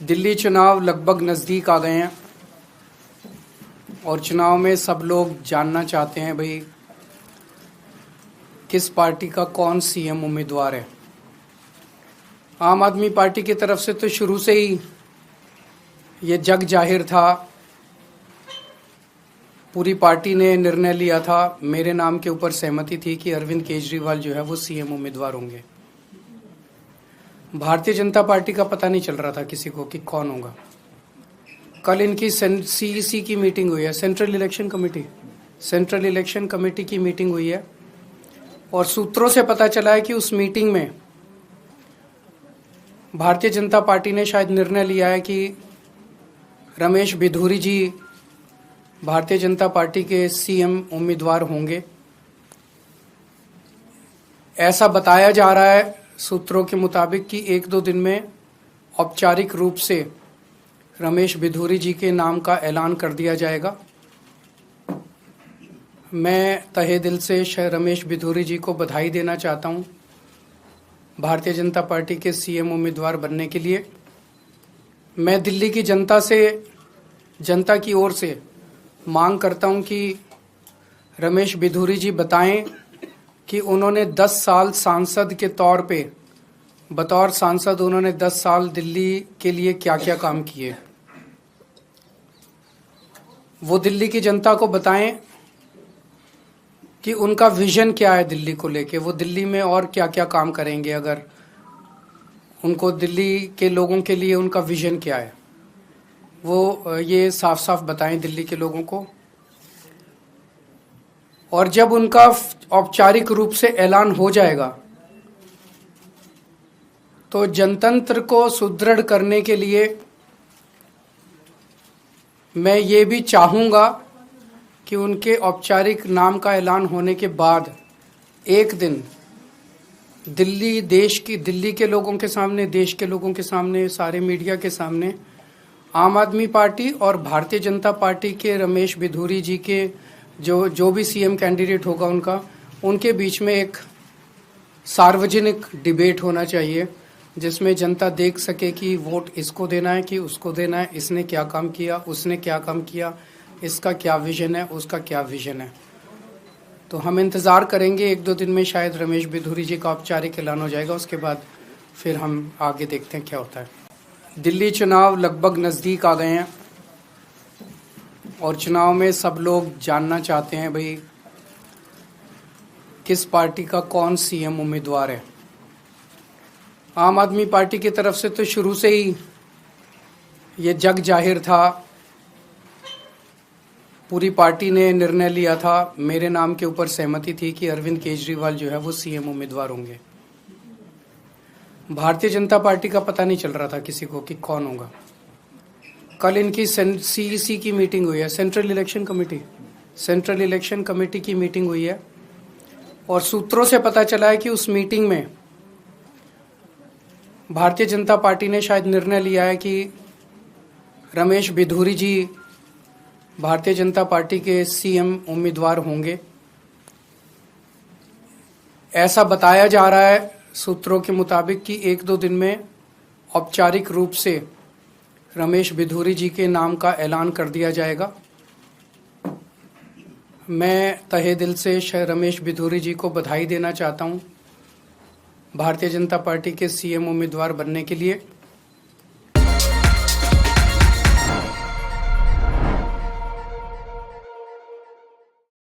दिल्ली चुनाव लगभग नज़दीक आ गए हैं और चुनाव में सब लोग जानना चाहते हैं भाई किस पार्टी का कौन सीएम उम्मीदवार है। आम आदमी पार्टी की तरफ से तो शुरू से ही ये जग जाहिर था, पूरी पार्टी ने निर्णय लिया था, मेरे नाम के ऊपर सहमति थी कि अरविंद केजरीवाल जो है वो सीएम उम्मीदवार होंगे। भारतीय जनता पार्टी का पता नहीं चल रहा था किसी को कि कौन होगा। कल इनकी सीईसी की मीटिंग हुई है, सेंट्रल इलेक्शन कमेटी की मीटिंग हुई है और सूत्रों से पता चला है कि उस मीटिंग में भारतीय जनता पार्टी ने शायद निर्णय लिया है कि रमेश बिधूरी जी भारतीय जनता पार्टी के सीएम उम्मीदवार होंगे। ऐसा बताया जा रहा है सूत्रों के मुताबिक कि 1-2 दिन में औपचारिक रूप से रमेश बिधूरी जी के नाम का ऐलान कर दिया जाएगा। मैं तहे दिल से रमेश बिधूरी जी को बधाई देना चाहता हूं भारतीय जनता पार्टी के सीएम उम्मीदवार बनने के लिए। मैं दिल्ली की जनता की ओर से मांग करता हूं कि रमेश बिधूरी जी बताएं कि उन्होंने 10 साल सांसद के तौर पे बतौर सांसद उन्होंने 10 साल दिल्ली के लिए क्या क्या काम किए। वो दिल्ली की जनता को बताएं कि उनका विजन क्या है दिल्ली को लेके, वो दिल्ली में और क्या क्या काम करेंगे। अगर उनको दिल्ली के लोगों के लिए उनका विजन क्या है वो ये साफ साफ बताएं दिल्ली के लोगों को। और जब उनका औपचारिक रूप से ऐलान हो जाएगा तो जनतंत्र को सुदृढ़ करने के लिए मैं ये भी चाहूंगा कि उनके औपचारिक नाम का ऐलान होने के बाद एक दिन दिल्ली के लोगों के सामने, देश के लोगों के सामने, सारे मीडिया के सामने आम आदमी पार्टी और भारतीय जनता पार्टी के रमेश बिधूरी जी के जो भी सीएम कैंडिडेट होगा उनके बीच में एक सार्वजनिक डिबेट होना चाहिए जिसमें जनता देख सके कि वोट इसको देना है कि उसको देना है, इसने क्या काम किया, उसने क्या काम किया, इसका क्या विजन है, उसका क्या विजन है। तो हम इंतज़ार करेंगे 1-2 दिन में शायद रमेश बिधूरी जी का औपचारिक ऐलान हो जाएगा, उसके बाद फिर हम आगे देखते हैं क्या होता है। दिल्ली चुनाव लगभग नज़दीक आ गए हैं और चुनाव में सब लोग जानना चाहते हैं भाई किस पार्टी का कौन सीएम उम्मीदवार है। आम आदमी पार्टी की तरफ से तो शुरू से ही ये जग जाहिर था, पूरी पार्टी ने निर्णय लिया था, मेरे नाम के ऊपर सहमति थी कि अरविंद केजरीवाल जो है वो सीएम उम्मीदवार होंगे। भारतीय जनता पार्टी का पता नहीं चल रहा था किसी को कि कौन होगा। कल इनकी सीईसी की मीटिंग हुई है, सेंट्रल इलेक्शन कमेटी की मीटिंग हुई है और सूत्रों से पता चला है कि उस मीटिंग में भारतीय जनता पार्टी ने शायद निर्णय लिया है कि रमेश बिधूरी जी भारतीय जनता पार्टी के सीएम उम्मीदवार होंगे। ऐसा बताया जा रहा है सूत्रों के मुताबिक कि 1-2 दिन में औपचारिक रूप से रमेश बिधूरी जी के नाम का ऐलान कर दिया जाएगा। मैं तहे दिल से रमेश बिधूरी जी को बधाई देना चाहता हूं भारतीय जनता पार्टी के सीएम उम्मीदवार बनने के लिए।